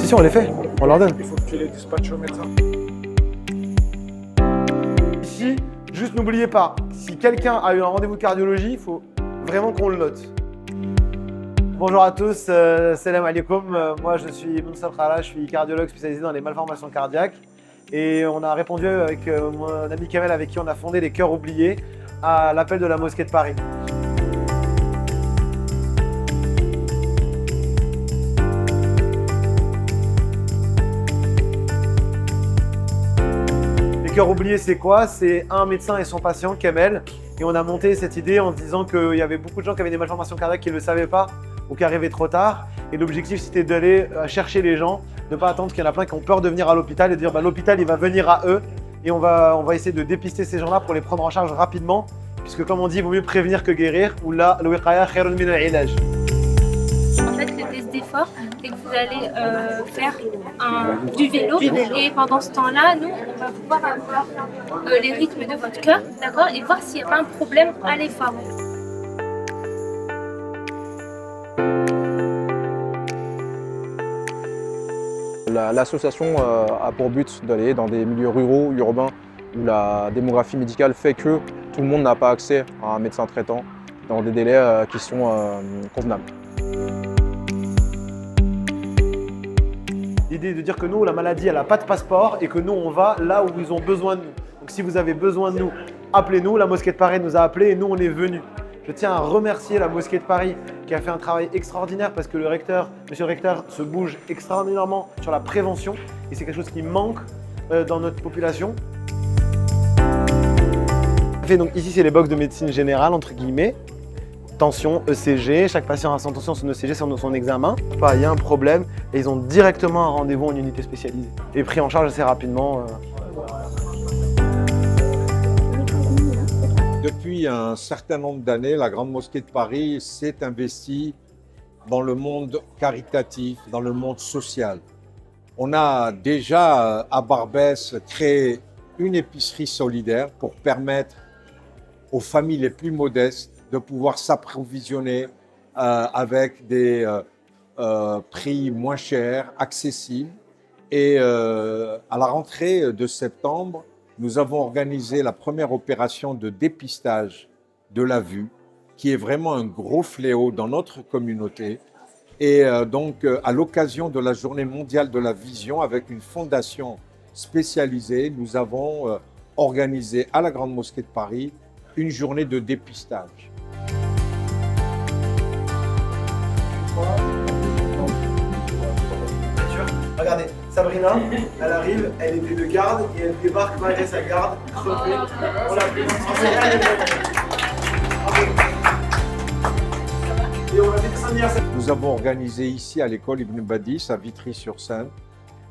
Si, on les fait, on leur donne. Il faut que tu les dispatches au médecin. Ici, juste n'oubliez pas, si quelqu'un a eu un rendez-vous de cardiologie, il faut vraiment qu'on le note. Bonjour à tous, salam alaikum. Moi, je suis Moussa Khara, je suis cardiologue spécialisé dans les malformations cardiaques. Et on a répondu avec mon ami Kamel, avec qui on a fondé les Cœurs Oubliés, à l'appel de la mosquée de Paris. Les Cœurs Oubliés, c'est quoi? C'est un médecin et son patient, Kamel. Et on a monté cette idée en se disant qu'il y avait beaucoup de gens qui avaient des malformations cardiaques qui ne le savaient pas ou qui arrivaient trop tard. Et l'objectif, c'était d'aller chercher les gens, de ne pas attendre qu'il y en a plein qui ont peur de venir à l'hôpital et de dire l'hôpital, il va venir à eux. Et on va essayer de dépister ces gens-là pour les prendre en charge rapidement. Puisque comme on dit, il vaut mieux prévenir que guérir. Ou là, al-wiqaya khairun min al-ilaj. En fait, le test d'effort, c'est que vous allez faire du vélo. Et pendant ce temps-là, nous, on va pouvoir avoir les rythmes de votre cœur, d'accord, et voir s'il n'y a pas un problème à l'effort. L'association a pour but d'aller dans des milieux ruraux, urbains, où la démographie médicale fait que tout le monde n'a pas accès à un médecin traitant dans des délais qui sont convenables. L'idée est de dire que nous, la maladie, elle n'a pas de passeport et que nous, on va là où ils ont besoin de nous. Donc si vous avez besoin de nous, appelez-nous. La mosquée de Paris nous a appelés et nous, on est venus. Je tiens à remercier la mosquée de Paris qui a fait un travail extraordinaire parce que monsieur le recteur, se bouge extraordinairement sur la prévention et c'est quelque chose qui manque dans notre population. Donc ici, c'est les box de médecine générale, entre guillemets. Tension, ECG, chaque patient a son tension, son ECG, son examen. Il y a un problème et ils ont directement un rendez-vous en unité spécialisée et pris en charge assez rapidement. Depuis un certain nombre d'années, la Grande Mosquée de Paris s'est investie dans le monde caritatif, dans le monde social. On a déjà à Barbès créé une épicerie solidaire pour permettre aux familles les plus modestes de pouvoir s'approvisionner avec des prix moins chers, accessibles. Et à la rentrée de septembre, nous avons organisé la première opération de dépistage de la vue, qui est vraiment un gros fléau dans notre communauté. Et donc, à l'occasion de la Journée mondiale de la vision, avec une fondation spécialisée, nous avons organisé à la Grande Mosquée de Paris une journée de dépistage. Regardez, Sabrina, elle arrive, elle était de garde et elle débarque malgré sa garde, crevée. On l'a prise. Et on va faire son anniversaire. Nous avons organisé ici à l'école Ibn Badis, à Vitry-sur-Seine,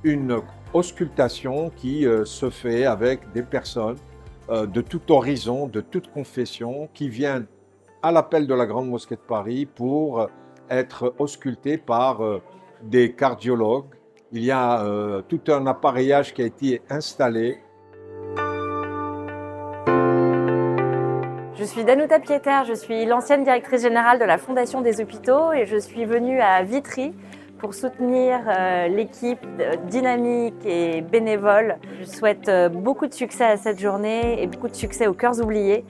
une auscultation qui se fait avec des personnes de tout horizon, de toute confession, qui viennent à l'appel de la Grande Mosquée de Paris pour être auscultées par des cardiologues. Il y a tout un appareillage qui a été installé. Je suis Danuta Pieter, je suis l'ancienne directrice générale de la Fondation des hôpitaux et je suis venue à Vitry pour soutenir l'équipe dynamique et bénévole. Je souhaite beaucoup de succès à cette journée et beaucoup de succès aux Cœurs Oubliés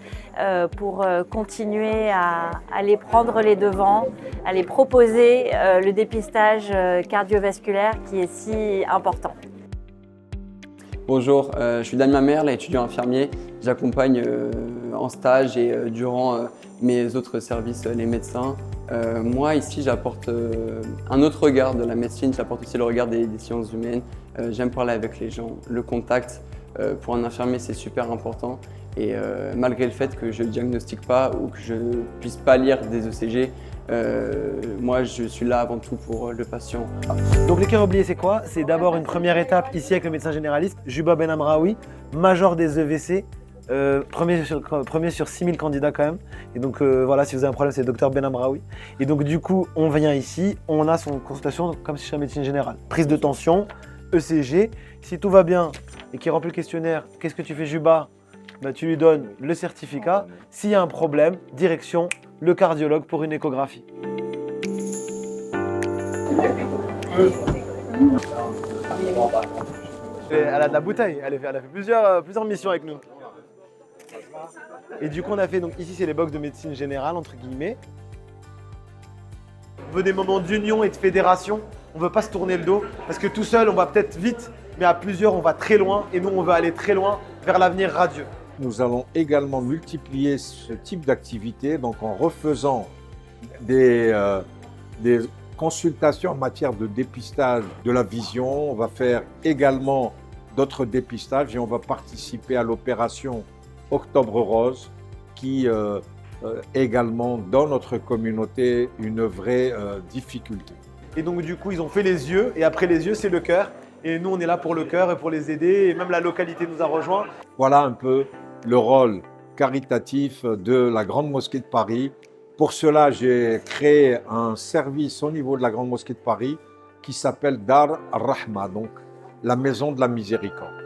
pour continuer à aller prendre les devants, à les proposer le dépistage cardiovasculaire qui est si important. Bonjour, je suis Damien Merle, étudiant infirmier. J'accompagne en stage et durant mes autres services les médecins. Moi, ici, j'apporte un autre regard de la médecine, j'apporte aussi le regard des sciences humaines. J'aime parler avec les gens, le contact. Pour un infirmier, c'est super important. Et malgré le fait que je ne diagnostique pas ou que je ne puisse pas lire des ECG, moi, je suis là avant tout pour le patient. Donc les Cœurs Oubliés, c'est quoi? C'est d'abord une première étape ici avec le médecin généraliste, Juba Ben Amraoui, major des EVC. Premier sur 6000 candidats quand même. Et donc voilà, si vous avez un problème, c'est le docteur Ben Amraoui. Et donc du coup, on vient ici, on a son consultation comme si c'était en médecine générale. Prise de tension, ECG. Si tout va bien et qu'il remplit le questionnaire, qu'est-ce que tu fais Juba? Tu lui donnes le certificat. S'il y a un problème, direction le cardiologue pour une échographie. Elle a de la bouteille, elle a fait plusieurs missions avec nous. Et du coup, on a fait, donc ici, c'est les box de médecine générale, entre guillemets. On veut des moments d'union et de fédération. On ne veut pas se tourner le dos, parce que tout seul, on va peut-être vite, mais à plusieurs, on va très loin. Et nous, on veut aller très loin vers l'avenir radieux. Nous allons également multiplier ce type d'activité, donc en refaisant des consultations en matière de dépistage de la vision. On va faire également d'autres dépistages et on va participer à l'opération Octobre Rose qui également dans notre communauté une vraie difficulté. Et donc du coup, ils ont fait les yeux et après les yeux, c'est le cœur. Et nous, on est là pour le cœur et pour les aider. Et même la localité nous a rejoints. Voilà un peu le rôle caritatif de la Grande Mosquée de Paris. Pour cela, j'ai créé un service au niveau de la Grande Mosquée de Paris qui s'appelle Dar Rahma, donc la maison de la miséricorde.